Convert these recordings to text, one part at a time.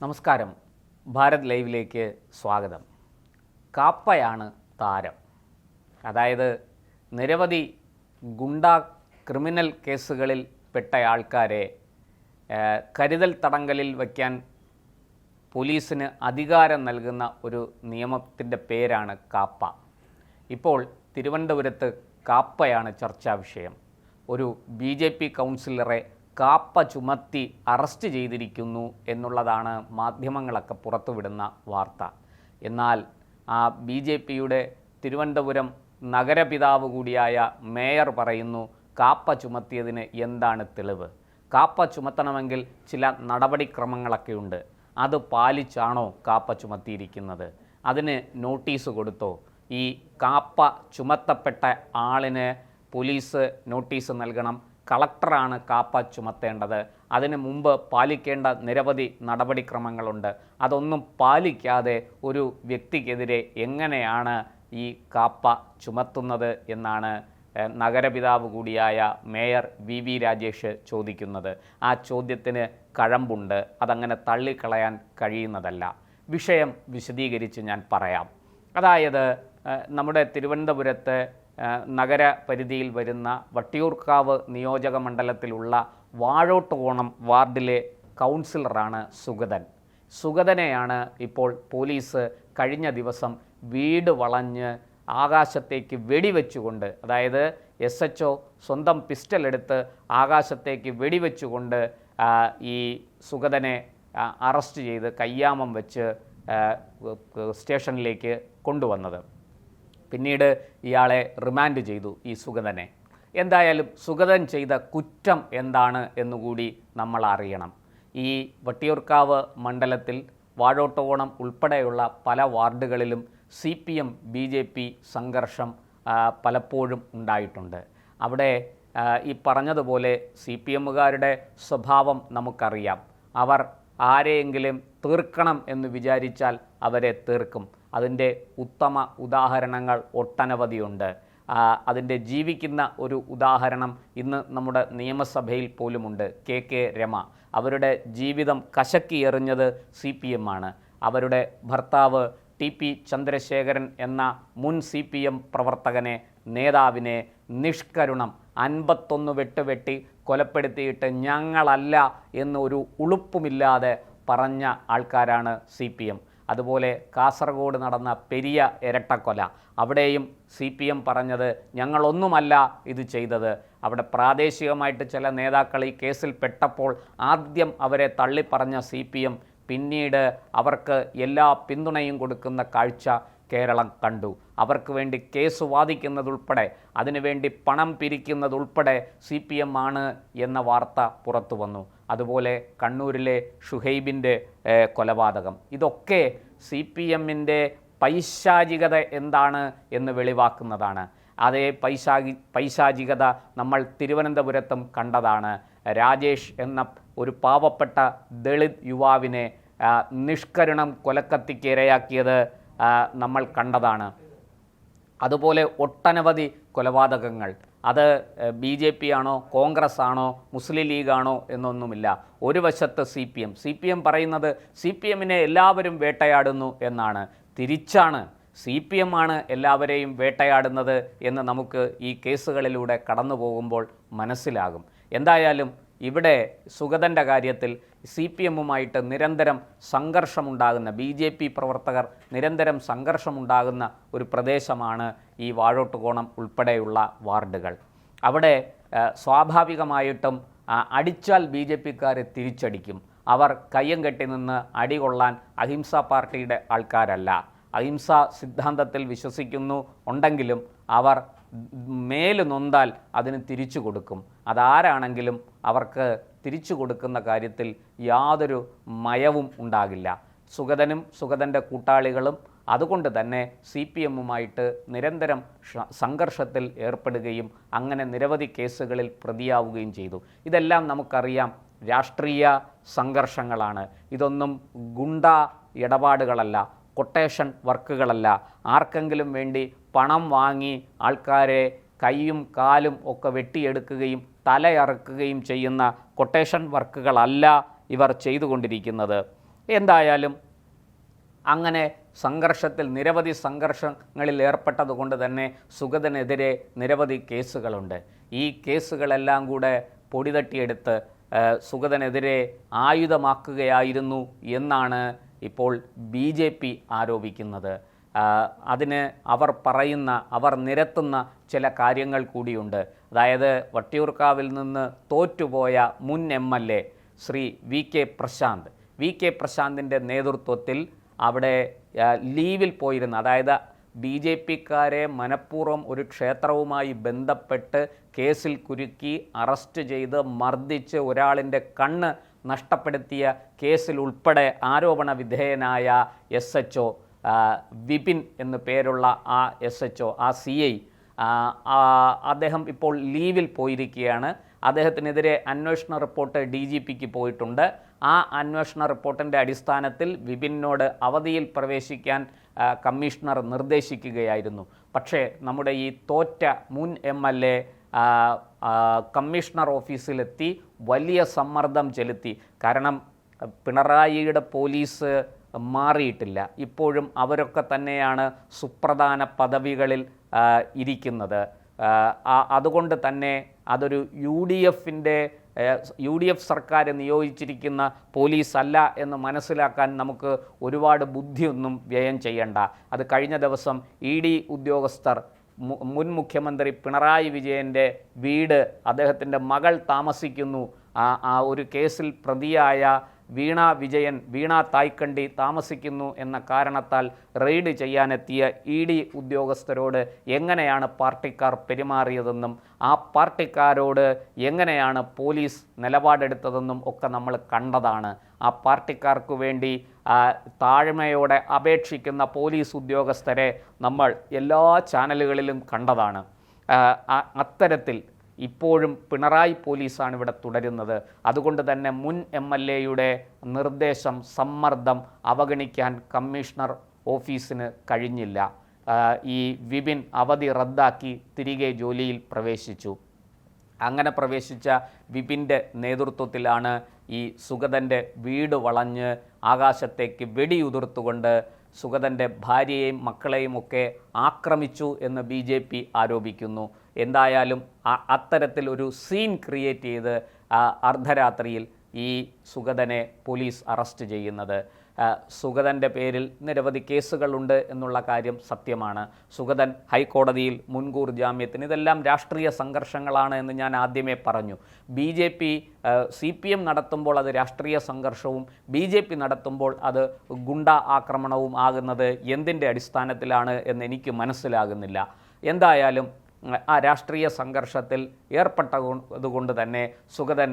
നമസ്കാരം. ഭാരത് ലൈവിലേക്ക് സ്വാഗതം. കാപ്പയാണ് താരം. അതായത് നിരവധി ഗുണ്ടാ ക്രിമിനൽ കേസുകളിൽ പെട്ട ആൾക്കാരെ കരുതൽ തടങ്കലിൽ വയ്ക്കാൻ പോലീസിന് അധികാരം നൽകുന്ന ഒരു നിയമത്തിൻ്റെ പേരാണ് കാപ്പ. ഇപ്പോൾ തിരുവനന്തപുരത്ത് കാപ്പയാണ് ചർച്ചാ വിഷയം. ഒരു BJP കൗൺസിലറെ കാപ്പ ചുമത്തി അറസ്റ്റ് ചെയ്തിരിക്കുന്നു എന്നുള്ളതാണ് മാധ്യമങ്ങളൊക്കെ പുറത്തുവിടുന്ന വാർത്ത. എന്നാൽ ആ BJPയുടെ തിരുവനന്തപുരം നഗരപിതാവ് കൂടിയായ മേയർ പറയുന്നു കാപ്പ ചുമത്തിയതിന് എന്താണ് തെളിവ്? കാപ്പ ചുമത്തണമെങ്കിൽ ചില നടപടിക്രമങ്ങളൊക്കെ ഉണ്ട്. അത് പാലിച്ചാണോ കാപ്പ ചുമത്തിയിരിക്കുന്നത്? അതിന് നോട്ടീസ് കൊടുത്തോ? ഈ കാപ്പ ചുമത്തപ്പെട്ട ആളിന് പോലീസ് നോട്ടീസ് നൽകണം. കളക്ടറാണ് കാപ്പ ചുമത്തേണ്ടത്. അതിനു മുമ്പ് പാലിക്കേണ്ട നിരവധി നടപടിക്രമങ്ങളുണ്ട്. അതൊന്നും പാലിക്കാതെ ഒരു വ്യക്തിക്കെതിരെ എങ്ങനെയാണ് ഈ കാപ്പ ചുമത്തുന്നത് എന്നാണ് നഗരപിതാവ് കൂടിയായ മേയർ VV രാജേഷ് ചോദിക്കുന്നത്. ആ ചോദ്യത്തിന് കഴമ്പുണ്ട്. അതങ്ങനെ തള്ളിക്കളയാൻ കഴിയുന്നതല്ല. വിഷയം വിശദീകരിച്ച് ഞാൻ പറയാം. അതായത് നമ്മുടെ തിരുവനന്തപുരത്ത് നഗരപരിധിയിൽ വരുന്ന വട്ടിയൂർക്കാവ് നിയോജക മണ്ഡലത്തിലുള്ള വാഴോട്ടുകോണം വാർഡിലെ കൗൺസിലറാണ് സുഗതനെയാണ് ഇപ്പോൾ പോലീസ് കഴിഞ്ഞ ദിവസം വീട് വളഞ്ഞ് ആകാശത്തേക്ക് വെടിവെച്ചുകൊണ്ട്, അതായത് SHO സ്വന്തം പിസ്റ്റൾ എടുത്ത് ആകാശത്തേക്ക് വെടിവെച്ചുകൊണ്ട് ഈ സുഗതനെ അറസ്റ്റ് ചെയ്ത് കയ്യാമം വെച്ച് സ്റ്റേഷനിലേക്ക് കൊണ്ടുവന്നത്. പിന്നീട് ഇയാളെ റിമാൻഡ് ചെയ്തു ഈ സുഗതനെ. എന്തായാലും സുഗതൻ ചെയ്ത കുറ്റം എന്താണ് എന്നുകൂടി നമ്മൾ അറിയണം. ഈ വട്ടിയൂർക്കാവ് മണ്ഡലത്തിൽ വാഴോട്ടുകോണം ഉൾപ്പെടെയുള്ള പല വാർഡുകളിലും CPM BJP സംഘർഷം പലപ്പോഴും ഉണ്ടായിട്ടുണ്ട്. അവിടെ ഈ പറഞ്ഞതുപോലെ CPMകാരുടെ സ്വഭാവം നമുക്കറിയാം. അവർ ആരെയെങ്കിലും തീർക്കണം എന്ന് വിചാരിച്ചാൽ അവരെ തീർക്കും. അതിൻ്റെ ഉത്തമ ഉദാഹരണങ്ങൾ ഒട്ടനവധിയുണ്ട്. അതിൻ്റെ ജീവിക്കുന്ന ഒരു ഉദാഹരണം ഇന്ന് നമ്മുടെ നിയമസഭയിൽ പോലുമുണ്ട്. KK രമ. അവരുടെ ജീവിതം കശക്കി എറിഞ്ഞത് CPM ആണ്. അവരുടെ ഭർത്താവ് TP ചന്ദ്രശേഖരൻ എന്ന മുൻ CPM പ്രവർത്തകനെ, നേതാവിനെ നിഷ്കരുണം 51 വെട്ടുവെട്ടി കൊലപ്പെടുത്തിയിട്ട് ഞങ്ങളല്ല എന്നൊരു ഉളുപ്പുമില്ലാതെ പറഞ്ഞ ആൾക്കാരാണ് CPM. അതുപോലെ കാസർഗോഡ് നടന്ന പെരിയ ഇരട്ടക്കൊല, അവിടെയും CPM പറഞ്ഞത് ഞങ്ങളൊന്നുമല്ല ഇത് ചെയ്തത്. അവിടെ പ്രാദേശികമായിട്ട് ചില നേതാക്കൾ ഈ കേസിൽ പെട്ടപ്പോൾ ആദ്യം അവരെ തള്ളിപ്പറഞ്ഞ CPM പിന്നീട് അവർക്ക് എല്ലാ പിന്തുണയും കൊടുക്കുന്ന കാഴ്ച കേരളം കണ്ടു. അവർക്ക് വേണ്ടി കേസ് വാദിക്കുന്നതുൾപ്പെടെ അതിനുവേണ്ടി പണം പിരിക്കുന്നതുൾപ്പെടെ CPM ആണ് എന്ന വാർത്ത പുറത്തു വന്നു. അതുപോലെ കണ്ണൂരിലെ ഷുഹൈബിൻ്റെ കൊലപാതകം, ഇതൊക്കെ CPMൻ്റെ പൈശാചികത എന്താണ് എന്ന് വെളിവാക്കുന്നതാണ്. അതേ പൈശാചികത നമ്മൾ തിരുവനന്തപുരത്തും കണ്ടതാണ്. രാജേഷ് എന്ന ഒരു പാവപ്പെട്ട ദളിത് യുവാവിനെ നിഷ്കരുണം കൊലക്കത്തിക്ക് ഇരയാക്കിയത് നമ്മൾ കണ്ടതാണ്. അതുപോലെ ഒട്ടനവധി കൊലപാതകങ്ങൾ. അത് BJP ആണോ കോൺഗ്രസ് ആണോ മുസ്ലിം ലീഗാണോ എന്നൊന്നുമില്ല. ഒരു വശത്ത് CPM പറയുന്നത് CPMനെ എല്ലാവരും വേട്ടയാടുന്നു എന്നാണ്. തിരിച്ചാണ്, CPM ആണ് എല്ലാവരെയും വേട്ടയാടുന്നത് എന്ന് നമുക്ക് ഈ കേസുകളിലൂടെ കടന്നു പോകുമ്പോൾ മനസ്സിലാകും. എന്തായാലും ഇവിടെ സുഗതൻ്റെ കാര്യത്തിൽ CPMുമായിട്ട് നിരന്തരം സംഘർഷമുണ്ടാകുന്ന, BJP പ്രവർത്തകർ നിരന്തരം സംഘർഷമുണ്ടാകുന്ന ഒരു പ്രദേശമാണ് ഈ വാഴോട്ടുകോണം ഉൾപ്പെടെയുള്ള വാർഡുകൾ. അവിടെ സ്വാഭാവികമായിട്ടും അടിച്ചാൽ BJPക്കാരെ തിരിച്ചടിക്കും. അവർ കയ്യം കെട്ടി നിന്ന് അടികൊള്ളാൻ അഹിംസ പാർട്ടിയുടെ ആൾക്കാരല്ല. അഹിംസ സിദ്ധാന്തത്തിൽ ഉണ്ടെങ്കിലും അവർ മേല് നൊന്താൽ അതിന് തിരിച്ചു കൊടുക്കും. അതാരാണെങ്കിലും അവർക്ക് തിരിച്ചു കൊടുക്കുന്ന കാര്യത്തിൽ യാതൊരു മയവും ഉണ്ടാകില്ല. സുഗതനും സുഗതൻ്റെ കൂട്ടാളികളും അതുകൊണ്ട് തന്നെ CPMുമായിട്ട് നിരന്തരം സംഘർഷത്തിൽ ഏർപ്പെടുകയും അങ്ങനെ നിരവധി കേസുകളിൽ പ്രതിയാവുകയും ചെയ്തു. ഇതെല്ലാം നമുക്കറിയാം, രാഷ്ട്രീയ സംഘർഷങ്ങളാണ്. ഇതൊന്നും ഗുണ്ടാ ഇടപാടുകളല്ല, കൊട്ടേഷൻ വർക്കുകളല്ല. ആർക്കെങ്കിലും വേണ്ടി പണം വാങ്ങി ആൾക്കാരെ കൈയും കാലും ഒക്കെ വെട്ടിയെടുക്കുകയും തലയറുക്കുകയും ചെയ്യുന്ന കൊട്ടേഷൻ വർക്കുകളല്ല ഇവർ ചെയ്തുകൊണ്ടിരിക്കുന്നത്. എന്തായാലും അങ്ങനെ സംഘർഷത്തിൽ നിരവധി സംഘർഷങ്ങളിൽ ഏർപ്പെട്ടതുകൊണ്ട് തന്നെ സുഗതനെതിരെ നിരവധി കേസുകളുണ്ട്. ഈ കേസുകളെല്ലാം കൂടെ പൊടിതട്ടിയെടുത്ത് സുഗതനെതിരെ ആയുധമാക്കുകയായിരുന്നു എന്നാണ് ഇപ്പോൾ BJP ആരോപിക്കുന്നത്. അതിന് അവർ നിരത്തുന്ന ചില കാര്യങ്ങൾ കൂടിയുണ്ട്. അതായത് വട്ടിയൂർക്കാവിൽ നിന്ന് തോറ്റുപോയ മുൻ MLA ശ്രീ വി കെ പ്രശാന്തിൻ്റെ നേതൃത്വത്തിൽ അവിടെ ലീവിൽ പോയിരുന്ന, അതായത് BJPക്കാരെ മനഃപൂർവ്വം ഒരു ക്ഷേത്രവുമായി ബന്ധപ്പെട്ട് കേസിൽ കുരുക്കി അറസ്റ്റ് ചെയ്ത് മർദ്ദിച്ച് ഒരാളിൻ്റെ കണ്ണ് നഷ്ടപ്പെടുത്തിയ കേസിൽ ഉൾപ്പെടെ ആരോപണ വിധേയനായ SHO വിപിൻ എന്നു പേരുള്ള ആ SHO, ആ CI, അദ്ദേഹം ഇപ്പോൾ ലീവിൽ പോയിരിക്കുകയാണ്. അദ്ദേഹത്തിനെതിരെ അന്വേഷണ റിപ്പോർട്ട് DGPക്ക് പോയിട്ടുണ്ട്. ആ അന്വേഷണ റിപ്പോർട്ടിൻ്റെ അടിസ്ഥാനത്തിൽ വിപിനോട് അവധിയിൽ പ്രവേശിക്കാൻ കമ്മീഷണർ നിർദ്ദേശിക്കുകയായിരുന്നു. പക്ഷേ നമ്മുടെ ഈ തോറ്റ മുൻ MLA കമ്മീഷണർ ഓഫീസിലെത്തി വലിയ സമ്മർദ്ദം ചെലുത്തി. കാരണം പിണറായിയുടെ പോലീസ് മാറിയിട്ടില്ല, ഇപ്പോഴും അവരൊക്കെ തന്നെയാണ് സുപ്രധാന പദവികളിൽ ഇരിക്കുന്നത്. അതുകൊണ്ട് തന്നെ അതൊരു UDF സർക്കാർ നിയോഗിച്ചിരിക്കുന്ന പോലീസ് അല്ല എന്ന് മനസ്സിലാക്കാൻ നമുക്ക് ഒരുപാട് ബുദ്ധിയൊന്നും വ്യയം ചെയ്യണ്ട. അത് കഴിഞ്ഞ ദിവസം ED ഉദ്യോഗസ്ഥർ മുൻ മുഖ്യമന്ത്രി പിണറായി വിജയൻ്റെ വീട് അദ്ദേഹത്തിൻ്റെ മകൾ താമസിക്കുന്നു, ആ ഒരു കേസിൽ പ്രതിയായ വീണ തായ്ക്കണ്ടി താമസിക്കുന്നു എന്ന കാരണത്താൽ റെയ്ഡ് ചെയ്യാനെത്തിയ ED ഉദ്യോഗസ്ഥരോട് എങ്ങനെയാണ് പാർട്ടിക്കാർ പെരുമാറിയതെന്നും ആ പാർട്ടിക്കാരോട് എങ്ങനെയാണ് പോലീസ് നിലപാടെടുത്തതെന്നും ഒക്കെ നമ്മൾ കണ്ടതാണ്. ആ പാർട്ടിക്കാർക്ക് വേണ്ടി താഴ്മയോടെ അപേക്ഷിക്കുന്ന പോലീസ് ഉദ്യോഗസ്ഥരെ നമ്മൾ എല്ലാ ചാനലുകളിലും കണ്ടതാണ്. അത്തരത്തിൽ ഇപ്പോഴും പിണറായി പോലീസാണ് ഇവിടെ തുടരുന്നത്. അതുകൊണ്ട് തന്നെ മുൻ MLAയുടെ നിർദ്ദേശം, സമ്മർദ്ദം അവഗണിക്കാൻ കമ്മീഷണർ ഓഫീസിന് കഴിഞ്ഞില്ല. ഈ വിപിൻ അവധി റദ്ദാക്കി തിരികെ ജോലിയിൽ പ്രവേശിച്ചു. അങ്ങനെ പ്രവേശിച്ച വിപിൻ്റെ നേതൃത്വത്തിലാണ് ഈ സുഗതൻ്റെ വീട് വളഞ്ഞ് ആകാശത്തേക്ക് വെടിയുതിർത്തുകൊണ്ട് സുഗതൻ്റെ ഭാര്യയെയും മക്കളെയും ഒക്കെ ആക്രമിച്ചു എന്ന് BJP ആരോപിക്കുന്നു. എന്തായാലും അത്തരത്തിൽ ഒരു സീൻ ക്രിയേറ്റ് ചെയ്ത് അർദ്ധരാത്രിയിൽ ഈ സുഗതനെ പോലീസ് അറസ്റ്റ് ചെയ്യുന്നത്. സുഗതൻ്റെ പേരിൽ നിരവധി കേസുകളുണ്ട് എന്നുള്ള കാര്യം സത്യമാണ്. സുഗതൻ ഹൈക്കോടതിയിൽ മുൻകൂർ ജാമ്യത്തിന്, ഇതെല്ലാം രാഷ്ട്രീയ സംഘർഷങ്ങളാണ് എന്ന് ഞാൻ ആദ്യമേ പറഞ്ഞു. CPM നടത്തുമ്പോൾ അത് രാഷ്ട്രീയ സംഘർഷവും BJP നടത്തുമ്പോൾ അത് ഗുണ്ട ആക്രമണവും ആകുന്നത് എന്തിൻ്റെ അടിസ്ഥാനത്തിലാണ് എന്ന് എനിക്ക് മനസ്സിലാകുന്നില്ല. എന്തായാലും ആ രാഷ്ട്രീയ സംഘർഷത്തിൽ ഏർപ്പെട്ടതുകൊണ്ട് തന്നെ സുഗതൻ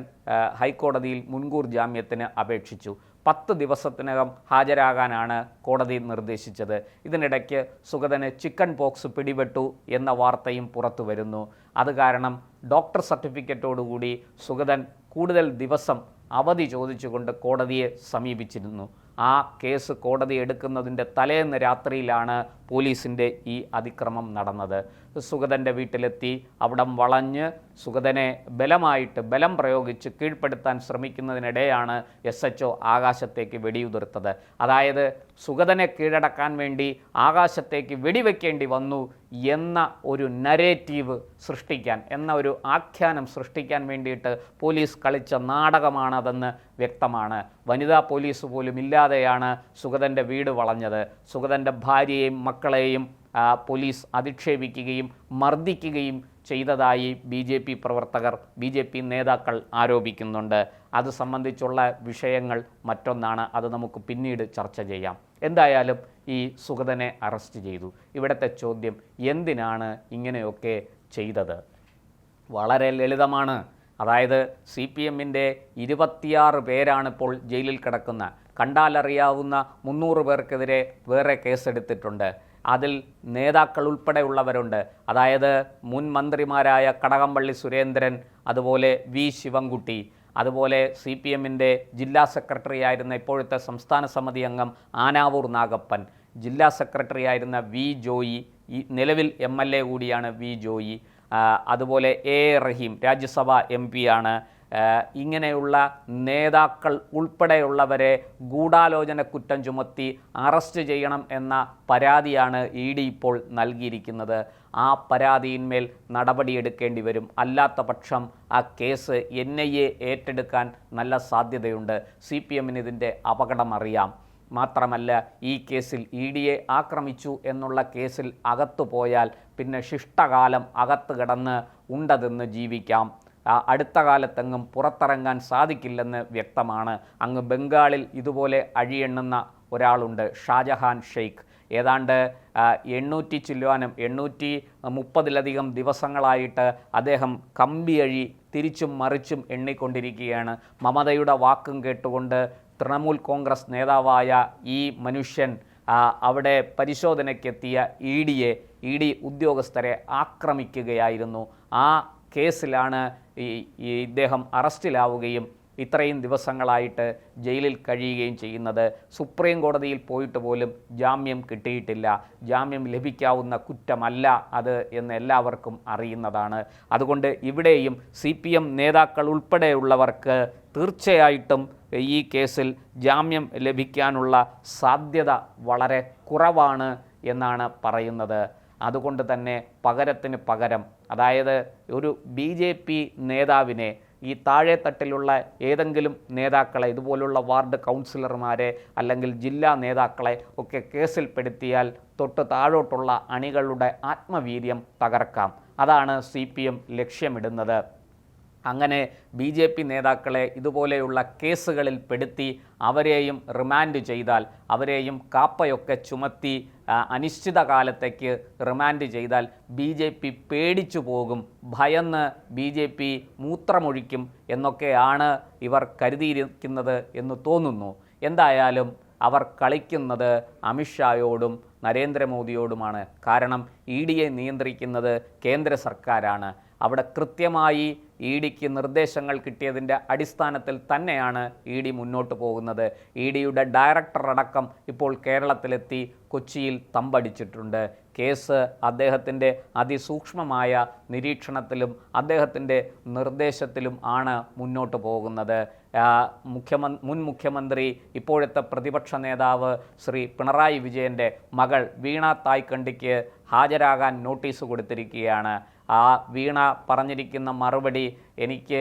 ഹൈക്കോടതിയിൽ മുൻകൂർ ജാമ്യത്തിന് അപേക്ഷിച്ചു. 10 ദിവസത്തിനകം ഹാജരാകാനാണ് കോടതി നിർദ്ദേശിച്ചത്. ഇതിനിടയ്ക്ക് സുഗതന് ചിക്കൻ പോക്സ് പിടിപെട്ടു എന്ന വാർത്തയും പുറത്തു വരുന്നു. അത് കാരണം ഡോക്ടർ സർട്ടിഫിക്കറ്റോടുകൂടി സുഗതൻ കൂടുതൽ ദിവസം അവധി ചോദിച്ചുകൊണ്ട് കോടതിയെ സമീപിച്ചിരുന്നു. ആ കേസ് കോടതി എടുക്കുന്നതിൻ്റെ തലേന്ന് രാത്രിയിലാണ് പോലീസിൻ്റെ ഈ അതിക്രമം നടന്നത്. സുഗതൻ്റെ വീട്ടിലെത്തി അവിടം വളഞ്ഞ് സുഗതനെ ബലം പ്രയോഗിച്ച് കീഴ്പ്പെടുത്താൻ ശ്രമിക്കുന്നതിനിടെയാണ് SHO ആകാശത്തേക്ക് വെടിയുതിർത്തത്. അതായത് സുഗതനെ കീഴടക്കാൻ വേണ്ടി ആകാശത്തേക്ക് വെടിവെക്കേണ്ടി വന്നു എന്ന ഒരു നരേറ്റീവ് സൃഷ്ടിക്കാൻ, എന്ന ഒരു ആഖ്യാനം സൃഷ്ടിക്കാൻ വേണ്ടിയിട്ട് പോലീസ് കളിച്ച നാടകമാണതെന്ന് വ്യക്തമാണ്. വനിതാ പോലീസ് പോലും ഇല്ലാതെയാണ് സുഗതൻ്റെ വീട് വളഞ്ഞത്. സുഗതൻ്റെ ഭാര്യയെയും മക്കളെയും പോലീസ് അധിക്ഷേപിക്കുകയും മർദ്ദിക്കുകയും ചെയ്തതായി BJP നേതാക്കൾ ആരോപിക്കുന്നുണ്ട്. അത് സംബന്ധിച്ചുള്ള വിഷയങ്ങൾ മറ്റൊന്നാണ്, അത് നമുക്ക് പിന്നീട് ചർച്ച ചെയ്യാം. എന്തായാലും ഈ സുഗതനെ അറസ്റ്റ് ചെയ്തു. ഇവിടുത്തെ ചോദ്യം, എന്തിനാണ് ഇങ്ങനെയൊക്കെ ചെയ്തത്? വളരെ ലളിതമാണ്. അതായത് CPMൻ്റെ 26 പേരാണ് ഇപ്പോൾ ജയിലിൽ കിടക്കുന്ന. കണ്ടാലറിയാവുന്ന 300 പേർക്കെതിരെ വേറെ കേസെടുത്തിട്ടുണ്ട്. അതിൽ നേതാക്കൾ ഉൾപ്പെടെയുള്ളവരുണ്ട്. അതായത് മുൻ മന്ത്രിമാരായ കടകംപള്ളി സുരേന്ദ്രൻ, അതുപോലെ ശിവൻകുട്ടി, അതുപോലെ CPMൻ്റെ ജില്ലാ സെക്രട്ടറി ആയിരുന്ന ഇപ്പോഴത്തെ സംസ്ഥാന സമിതി അംഗം ആനാവൂർ നാഗപ്പൻ, ജില്ലാ സെക്രട്ടറി ആയിരുന്ന ജോയി, ഈ നിലവിൽ MLA കൂടിയാണ് ജോയി, അതുപോലെ റഹീം രാജ്യസഭ MP ആണ്, ഇങ്ങനെയുള്ള നേതാക്കൾ ഉൾപ്പെടെയുള്ളവരെ ഗൂഢാലോചന കുറ്റം ചുമത്തി അറസ്റ്റ് ചെയ്യണം എന്ന പരാതിയാണ് ED ഇപ്പോൾ നൽകിയിരിക്കുന്നത്. ആ പരാതിയിന്മേൽ നടപടിയെടുക്കേണ്ടി വരും. അല്ലാത്ത പക്ഷം ആ കേസ് NIA ഏറ്റെടുക്കാൻ നല്ല സാധ്യതയുണ്ട്. CPMന് ഇതിൻ്റെ അപകടം അറിയാം. മാത്രമല്ല, ഈ കേസിൽ EDയെ ആക്രമിച്ചു എന്നുള്ള കേസിൽ അകത്തു പോയാൽ പിന്നെ ശിഷ്ടകാലം അകത്ത് കിടന്ന് ഉണ്ടതെന്ന് ജീവിക്കാം. അടുത്ത കാലത്തെങ്ങും പുറത്തിറങ്ങാൻ സാധിക്കില്ലെന്ന് വ്യക്തമാണ്. അങ്ങ് ബംഗാളിൽ ഇതുപോലെ അഴിയെണ്ണുന്ന ഒരാളുണ്ട്, ഷാജഹാൻ ഷെയ്ഖ്. ഏതാണ്ട് 830 ദിവസങ്ങളായിട്ട് അദ്ദേഹം കമ്പിയഴി തിരിച്ചും മറിച്ചും എണ്ണിക്കൊണ്ടിരിക്കുകയാണ്. മമതയുടെ വാക്കും കേട്ടുകൊണ്ട് തൃണമൂൽ കോൺഗ്രസ് നേതാവായ ഈ മനുഷ്യൻ അവിടെ പരിശോധനയ്ക്കെത്തിയ ED ഉദ്യോഗസ്ഥരെ ആക്രമിക്കുകയായിരുന്നു. ആ കേസിലാണ് ഇദ്ദേഹം അറസ്റ്റിലാവുകയും ഇത്രയും ദിവസങ്ങളായിട്ട് ജയിലിൽ കഴിയുകയും ചെയ്യുന്നത്. സുപ്രീം കോടതിയിൽ പോയിട്ട് പോലും ജാമ്യം കിട്ടിയിട്ടില്ല. ജാമ്യം ലഭിക്കാവുന്ന കുറ്റമല്ല അത് എന്ന് എല്ലാവർക്കും അറിയുന്നതാണ്. അതുകൊണ്ട് ഇവിടെയും CPM നേതാക്കൾ ഉൾപ്പെടെയുള്ളവർക്ക് തീർച്ചയായിട്ടും ഈ കേസിൽ ജാമ്യം ലഭിക്കാനുള്ള സാധ്യത വളരെ കുറവാണ് എന്നാണ് പറയുന്നത്. അതുകൊണ്ട് തന്നെ പകരത്തിന് പകരം, അതായത് ഒരു BJP നേതാവിനെ, ഈ താഴെത്തട്ടിലുള്ള ഏതെങ്കിലും നേതാക്കളെ, ഇതുപോലുള്ള വാർഡ് കൗൺസിലർമാരെ അല്ലെങ്കിൽ ജില്ലാ നേതാക്കളെ ഒക്കെ കേസിൽപ്പെടുത്തിയാൽ തൊട്ട് താഴോട്ടുള്ള അണികളുടെ ആത്മവീര്യം തകർക്കാം. അതാണ് CPM ലക്ഷ്യമിടുന്നത്. അങ്ങനെ BJP നേതാക്കളെ ഇതുപോലെയുള്ള കേസുകളിൽ പെടുത്തി അവരെയും റിമാൻഡ് ചെയ്താൽ, അവരെയും കാപ്പയൊക്കെ ചുമത്തി അനിശ്ചിതകാലത്തേക്ക് റിമാൻഡ് ചെയ്താൽ BJP പേടിച്ചു പോകും, ഭയന്ന് BJP മൂത്രമൊഴിക്കും എന്നൊക്കെയാണ് ഇവർ കരുതിയിരിക്കുന്നത് എന്ന് തോന്നുന്നു. എന്തായാലും അവർ കളിക്കുന്നത് അമിത്ഷായോടും നരേന്ദ്രമോദിയോടുമാണ്. കാരണം EDയെ നിയന്ത്രിക്കുന്നത് കേന്ദ്ര സർക്കാരാണ്. അവിടെ കൃത്യമായി EDക്ക് നിർദ്ദേശങ്ങൾ കിട്ടിയതിൻ്റെ അടിസ്ഥാനത്തിൽ തന്നെയാണ് ED മുന്നോട്ട് പോകുന്നത്. EDയുടെ ഡയറക്ടർ അടക്കം ഇപ്പോൾ കേരളത്തിലെത്തി കൊച്ചിയിൽ തമ്പടിച്ചിട്ടുണ്ട്. കേസ് അദ്ദേഹത്തിൻ്റെ അതിസൂക്ഷ്മമായ നിരീക്ഷണത്തിലും അദ്ദേഹത്തിൻ്റെ നിർദ്ദേശത്തിലും ആണ് മുന്നോട്ട് പോകുന്നത്. മുൻ മുഖ്യമന്ത്രി, ഇപ്പോഴത്തെ പ്രതിപക്ഷ നേതാവ് ശ്രീ പിണറായി വിജയൻ്റെ മകൾ വീണ തായ്ക്കണ്ടിക്ക് ഹാജരാകാൻ നോട്ടീസ് കൊടുത്തിരിക്കുകയാണ്. ആ വീണ പറഞ്ഞിരിക്കുന്ന മറുപടി, എനിക്ക്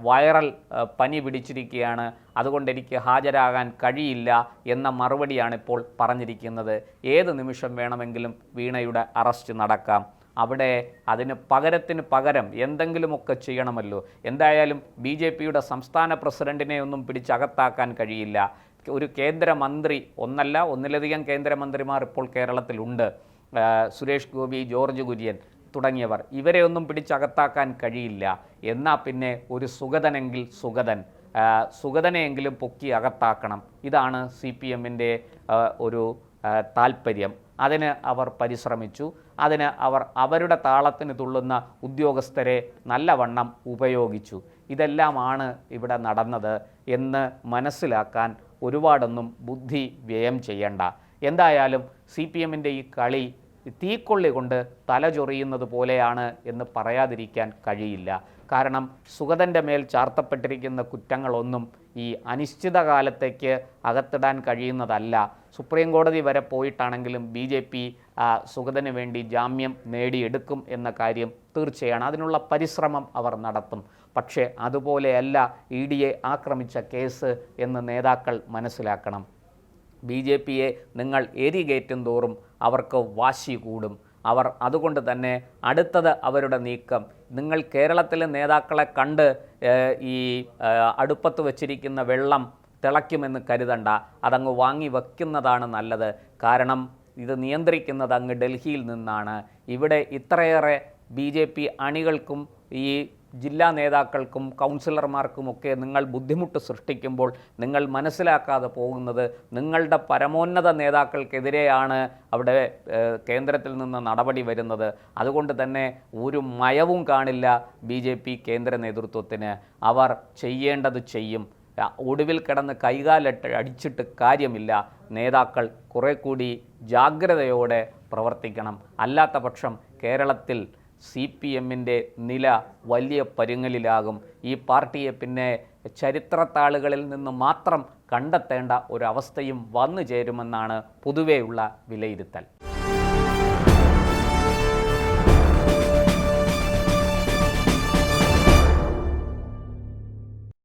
വൈറൽ പനി പിടിച്ചിരിക്കുകയാണ്, അതുകൊണ്ട് എനിക്ക് ഹാജരാകാൻ കഴിയില്ല എന്ന മറുപടിയാണ് ഇപ്പോൾ പറഞ്ഞിരിക്കുന്നത്. ഏത് നിമിഷം വേണമെങ്കിലും വീണയുടെ അറസ്റ്റ് നടക്കാം. അവിടെ അതിന് പകരത്തിന് പകരം എന്തെങ്കിലുമൊക്കെ ചെയ്യണമല്ലോ. എന്തായാലും BJPയുടെ സംസ്ഥാന പ്രസിഡന്റിനെ ഒന്നും പിടിച്ചകത്താക്കാൻ കഴിയില്ല. ഒരു കേന്ദ്രമന്ത്രി, ഒന്നിലധികം കേന്ദ്രമന്ത്രിമാർ ഇപ്പോൾ കേരളത്തിലുണ്ട്. സുരേഷ് ഗോപി, ജോർജ് കുര്യൻ തുടങ്ങിയവർ, ഇവരെ ഒന്നും പിടിച്ചകത്താക്കാൻ കഴിയില്ല. എന്നാൽ പിന്നെ ഒരു സുഗതനെങ്കിൽ സുഗതനെയെങ്കിലും പൊക്കി അകത്താക്കണം. ഇതാണ് CPMൻ്റെ ഒരു താല്പര്യം. അതിന് അവർ പരിശ്രമിച്ചു. അതിന് അവർ അവരുടെ താളത്തിന് തുള്ളുന്ന ഉദ്യോഗസ്ഥരെ നല്ലവണ്ണം ഉപയോഗിച്ചു. ഇതെല്ലാമാണ് ഇവിടെ നടന്നത് എന്ന് മനസ്സിലാക്കാൻ ഒരുപാടൊന്നും ബുദ്ധി വ്യയം ചെയ്യണ്ട. എന്തായാലും CPMൻ്റെ ഈ കളി തീക്കൊള്ളി കൊണ്ട് തലചൊറിയുന്നത് പോലെയാണ് എന്ന് പറയാതിരിക്കാൻ കഴിയില്ല. കാരണം സുഗതൻ്റെ മേൽ ചാർത്തപ്പെട്ടിരിക്കുന്ന കുറ്റങ്ങളൊന്നും ഈ അനിശ്ചിതകാലത്തേക്ക് അകത്തിടാൻ കഴിയുന്നതല്ല. സുപ്രീം കോടതി വരെ പോയിട്ടാണെങ്കിലും BJP സുഗതന് വേണ്ടി ജാമ്യം നേടിയെടുക്കും എന്ന കാര്യം തീർച്ചയാണ്. അതിനുള്ള പരിശ്രമം അവർ നടത്തും. പക്ഷേ അതുപോലെയല്ല EDയെ ആക്രമിച്ച കേസ് എന്ന് നേതാക്കൾ മനസ്സിലാക്കണം. BJPയെ നിങ്ങൾ എരികേറ്റും തോറും അവർക്ക് വാശി കൂടും. അവർ അതുകൊണ്ട് തന്നെ അടുത്തത് അവരുടെ നീക്കം, നിങ്ങൾ കേരളത്തിലെ നേതാക്കളെ കണ്ട് ഈ അടുപ്പത്ത് വച്ചിരിക്കുന്ന വെള്ളം തിളയ്ക്കുമെന്ന് കരുതണ്ട, അതങ്ങ് വാങ്ങി വയ്ക്കുന്നതാണ് നല്ലത്. കാരണം ഇത് നിയന്ത്രിക്കുന്നത് അങ്ങ് ഡൽഹിയിൽ നിന്നാണ്. ഇവിടെ ഇത്രയേറെ BJP അണികൾക്കും ഈ ജില്ലാ നേതാക്കൾക്കും കൗൺസിലർമാർക്കുമൊക്കെ നിങ്ങൾ ബുദ്ധിമുട്ട് സൃഷ്ടിക്കുമ്പോൾ നിങ്ങൾ മനസ്സിലാക്കാതെ പോകുന്നത് നിങ്ങളുടെ പരമോന്നത നേതാക്കൾക്കെതിരെയാണ് അവിടെ കേന്ദ്രത്തിൽ നിന്ന് നടപടി വരുന്നത്. അതുകൊണ്ട് തന്നെ ഒരു മയവും കാണില്ല BJP കേന്ദ്ര നേതൃത്വത്തിന്. അവർ ചെയ്യേണ്ടത് ചെയ്യും. ഒടുവിൽ കിടന്ന് അടിച്ചിട്ട് കാര്യമില്ല. നേതാക്കൾ കുറെ കൂടി ജാഗ്രതയോടെ പ്രവർത്തിക്കണം. അല്ലാത്ത പക്ഷം കേരളത്തിൽ CPM-ൻ്റെ നില വലിയ പരുങ്ങലിലാകും. ഈ പാർട്ടിയെ പിന്നെ ചരിത്രത്താളുകളിൽ നിന്ന് മാത്രം കണ്ടെത്തേണ്ട ഒരവസ്ഥയും വന്നു ചേരുമെന്നാണ് പൊതുവെയുള്ള വിലയിരുത്തൽ.